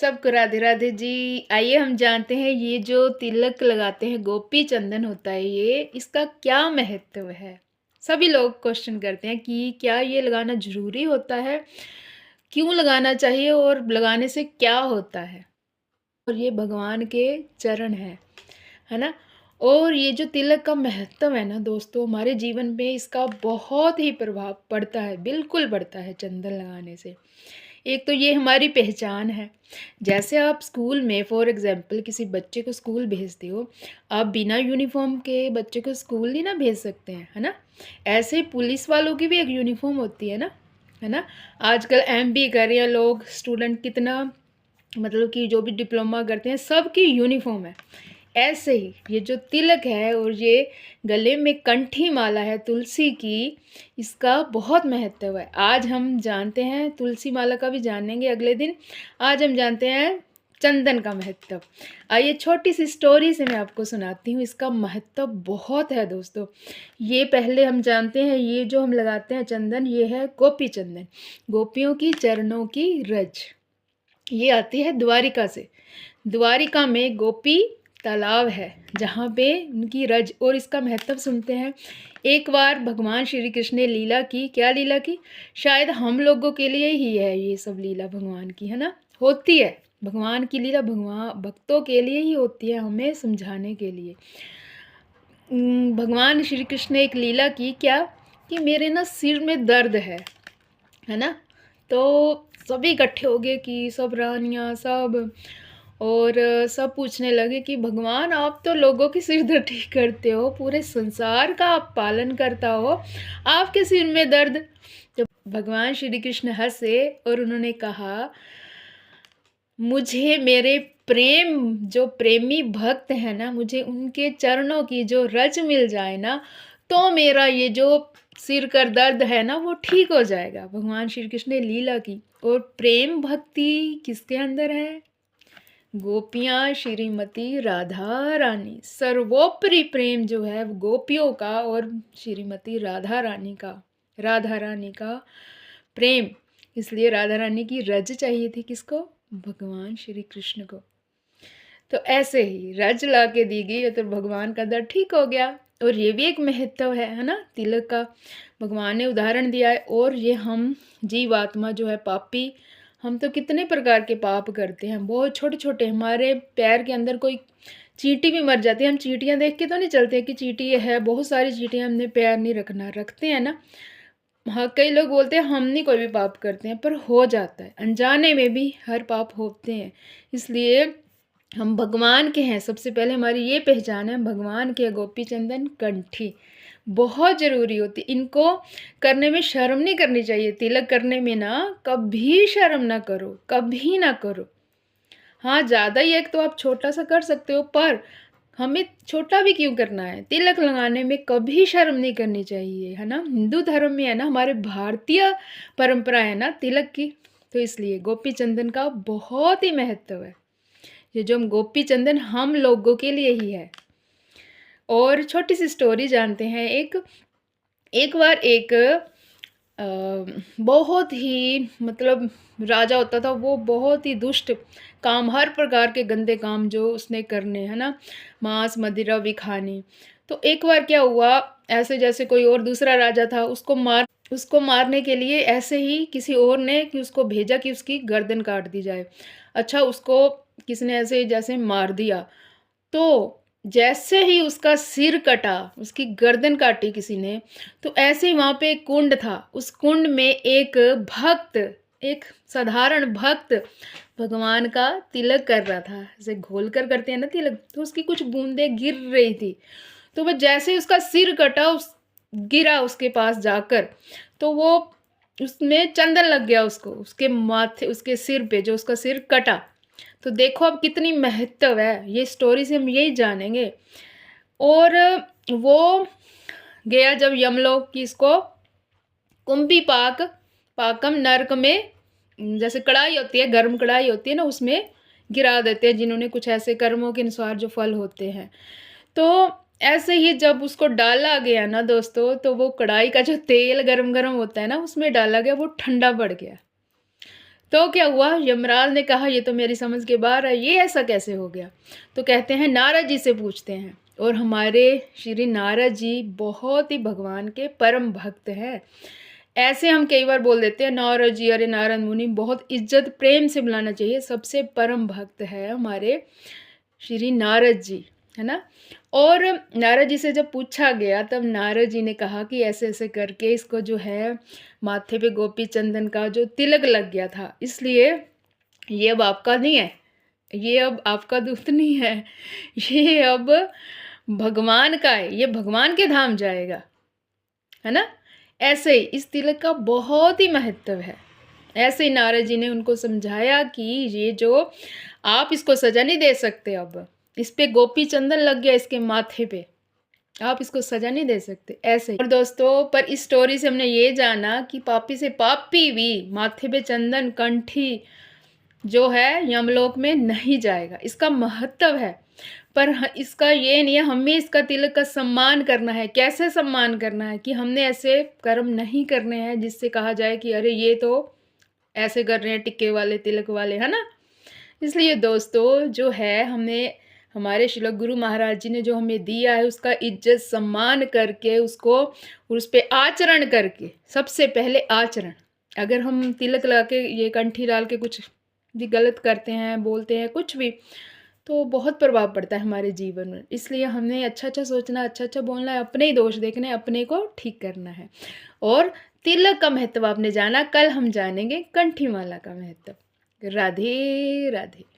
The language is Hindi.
सबको राधे राधे जी। आइए हम जानते हैं ये जो तिलक लगाते हैं गोपी चंदन होता है ये इसका क्या महत्व है। सभी लोग क्वेश्चन करते हैं कि क्या ये लगाना ज़रूरी होता है, क्यों लगाना चाहिए और लगाने से क्या होता है। और ये भगवान के चरण है ना। और ये जो तिलक का महत्व है ना दोस्तों, हमारे जीवन में इसका बहुत ही प्रभाव पड़ता है, बिल्कुल पड़ता है चंदन लगाने से। एक तो ये हमारी पहचान है। जैसे आप स्कूल में फॉर एग्जांपल किसी बच्चे को स्कूल भेजते हो, आप बिना यूनिफॉर्म के बच्चे को स्कूल नहीं ना भेज सकते हैं, है ना। ऐसे ही पुलिस वालों की भी एक यूनिफॉर्म होती है ना। आजकल एमबी कर रहे हैं लोग, स्टूडेंट कितना मतलब कि जो भी डिप्लोमा करते हैं सबकी यूनिफॉर्म है। ऐसे ही ये जो तिलक है और ये गले में कंठी माला है तुलसी की, इसका बहुत महत्व है। आज हम जानते हैं, तुलसी माला का भी जानेंगे अगले दिन। आज हम जानते हैं चंदन का महत्व। आइए छोटी सी स्टोरी से मैं आपको सुनाती हूँ, इसका महत्व बहुत है दोस्तों। ये पहले हम जानते हैं, ये जो हम लगाते हैं चंदन, ये है गोपी चंदन, गोपियों की चरणों की रज। ये आती है द्वारिका से। द्वारिका में गोपी तालाब है जहाँ पे उनकी रज, और इसका महत्व सुनते हैं। एक बार भगवान श्री कृष्ण ने लीला की। क्या लीला की? शायद हम लोगों के लिए ही है ये सब लीला भगवान की, है ना। होती है भगवान की लीला, भगवान भक्तों के लिए ही होती है, हमें समझाने के लिए। भगवान श्री कृष्ण ने एक लीला की। क्या? कि मेरे ना सिर में दर्द है ना। तो सभी इकट्ठे हो गए कि सब रानियाँ सब, और सब पूछने लगे कि भगवान आप तो लोगों की सिर दर्द ठीक करते हो, पूरे संसार का आप पालन करता हो, आपके सिर में दर्द। तो भगवान श्री कृष्ण हंसे और उन्होंने कहा, मुझे मेरे प्रेम जो प्रेमी भक्त है ना, मुझे उनके चरणों की जो रज मिल जाए ना, तो मेरा ये जो सिर का दर्द है ना वो ठीक हो जाएगा। भगवान श्री कृष्ण ने लीला की। और प्रेम भक्ति किसके अंदर है? गोपियाँ श्रीमती राधा रानी। सर्वोपरि प्रेम जो है वो गोपियों का और श्रीमती राधा रानी का प्रेम। इसलिए राधा रानी की रज चाहिए थी किसको? भगवान श्री कृष्ण को। तो ऐसे ही रज ला के दी गई तो भगवान का दर्द ठीक हो गया। और ये भी एक महत्व है ना तिलक का। भगवान ने उदाहरण दिया है। और ये हम जीवात्मा जो है पापी, हम तो कितने प्रकार के पाप करते हैं, बहुत छोटे छोटे। हमारे पैर के अंदर कोई चींटी भी मर जाती है, हम चींटियाँ देख के तो नहीं चलते कि चींटी ये है, बहुत सारी चींटियाँ, हमने पैर नहीं रखना, रखते हैं ना। हाँ, कई लोग बोलते हैं हम नहीं कोई भी पाप करते हैं, पर हो जाता है, अनजाने में भी हर पाप होते हैं। इसलिए हम भगवान के हैं। सबसे पहले हमारी ये पहचान है, भगवान के गोपी चंदन कंठी बहुत ज़रूरी होती। इनको करने में शर्म नहीं करनी चाहिए। तिलक करने में ना कभी शर्म ना करो, कभी ना करो। हाँ, ज़्यादा ही एक तो आप छोटा सा कर सकते हो, पर हमें छोटा भी क्यों करना है? तिलक लगाने में कभी शर्म नहीं करनी चाहिए, है ना। हिंदू धर्म में है ना, हमारे भारतीय परंपरा है ना तिलक की। तो इसलिए गोपी चंदन का बहुत ही महत्व है। ये जो हम गोपी चंदन हम लोगों के लिए ही है। और छोटी सी स्टोरी जानते हैं। एक बार एक बहुत ही मतलब राजा होता था, वो बहुत ही दुष्ट काम, हर प्रकार के गंदे काम जो उसने करने, है ना, मांस मदिरा भी खानी। तो एक बार क्या हुआ, ऐसे जैसे कोई और दूसरा राजा था, उसको मारने के लिए ऐसे ही किसी और ने कि उसको भेजा कि उसकी गर्दन काट दी जाए। अच्छा, उसको किसने ऐसे जैसे मार दिया। तो जैसे ही उसका सिर कटा, उसकी गर्दन काटी किसी ने, तो ऐसे ही वहाँ पे एक कुंड था। उस कुंड में एक भक्त, एक साधारण भक्त भगवान का तिलक कर रहा था। जैसे घोल कर करते हैं ना तिलक, तो उसकी कुछ बूंदें गिर रही थी। तो वह जैसे ही उसका सिर कटा, गिरा उसके पास जाकर, तो वो उसमें चंदन लग गया उसको, उसके माथे, उसके सिर पे जो उसका सिर कटा। तो देखो अब कितनी महत्व है, ये स्टोरी से हम यही जानेंगे। और वो गया जब यमलोक की, इसको कुंभी पाकम नरक में, जैसे कढ़ाई होती है, गर्म कढ़ाई होती है ना, उसमें गिरा देते हैं जिन्होंने कुछ ऐसे कर्मों के अनुसार जो फल होते हैं। तो ऐसे ही जब उसको डाला गया ना दोस्तों, तो वो कढ़ाई का जो तेल गरम गरम होता है ना, उसमें डाला गया, वो ठंडा पड़ गया। तो क्या हुआ, यमराज ने कहा ये तो मेरी समझ के बाहर है, ये ऐसा कैसे हो गया? तो कहते हैं नारद जी से पूछते हैं, और हमारे श्री नारद जी बहुत ही भगवान के परम भक्त हैं। ऐसे हम कई बार बोल देते हैं नारद जी, अरे नारद मुनि, बहुत इज्जत प्रेम से बुलाना चाहिए। सबसे परम भक्त है हमारे श्री नारद जी, है ना? और नारद जी से जब पूछा गया तब नारद जी ने कहा कि ऐसे-ऐसे करके इसको जो है माथे पे गोपी चंदन का जो तिलक लग गया था, इसलिए ये अब आपका नहीं है, ये अब आपका दूत नहीं है, ये अब भगवान का है, ये भगवान के धाम जाएगा, है ना? ऐसे ही इस तिलक का बहुत ही महत्व है। ऐसे ही नारद जी ने उनको समझाया कि ये जो आप इसको सजा नहीं दे सकते अब, इस पे गोपी चंदन लग गया इसके माथे पे, आप इसको सजा नहीं दे सकते, ऐसे ही। और दोस्तों, पर इस स्टोरी से हमने ये जाना कि पापी से पापी भी माथे पे चंदन कंठी जो है यमलोक में नहीं जाएगा, इसका महत्व है। पर इसका ये नहीं है हमें इसका तिलक का सम्मान करना है। कैसे सम्मान करना है कि हमने ऐसे कर्म नहीं करने हैं जिससे कहा जाए कि अरे ये तो ऐसे कर रहे हैं टिक्के वाले, तिलक वाले, है ना? इसलिए दोस्तों जो है हमें हमारे श्रील गुरु महाराज जी ने जो हमें दिया है उसका इज्जत सम्मान करके उसको, और उस पे आचरण करके, सबसे पहले आचरण। अगर हम तिलक लगा के ये कंठी डाल के कुछ भी गलत करते हैं, बोलते हैं कुछ भी, तो बहुत प्रभाव पड़ता है हमारे जीवन में। इसलिए हमें अच्छा-अच्छा सोचना, अच्छा-अच्छा बोलना है, अपने ही दोष देखने हैं, अपने को ठीक करना है। और तिलक का महत्व आपने जाना, कल हम जानेंगे कंठी माला का महत्व। राधे राधे।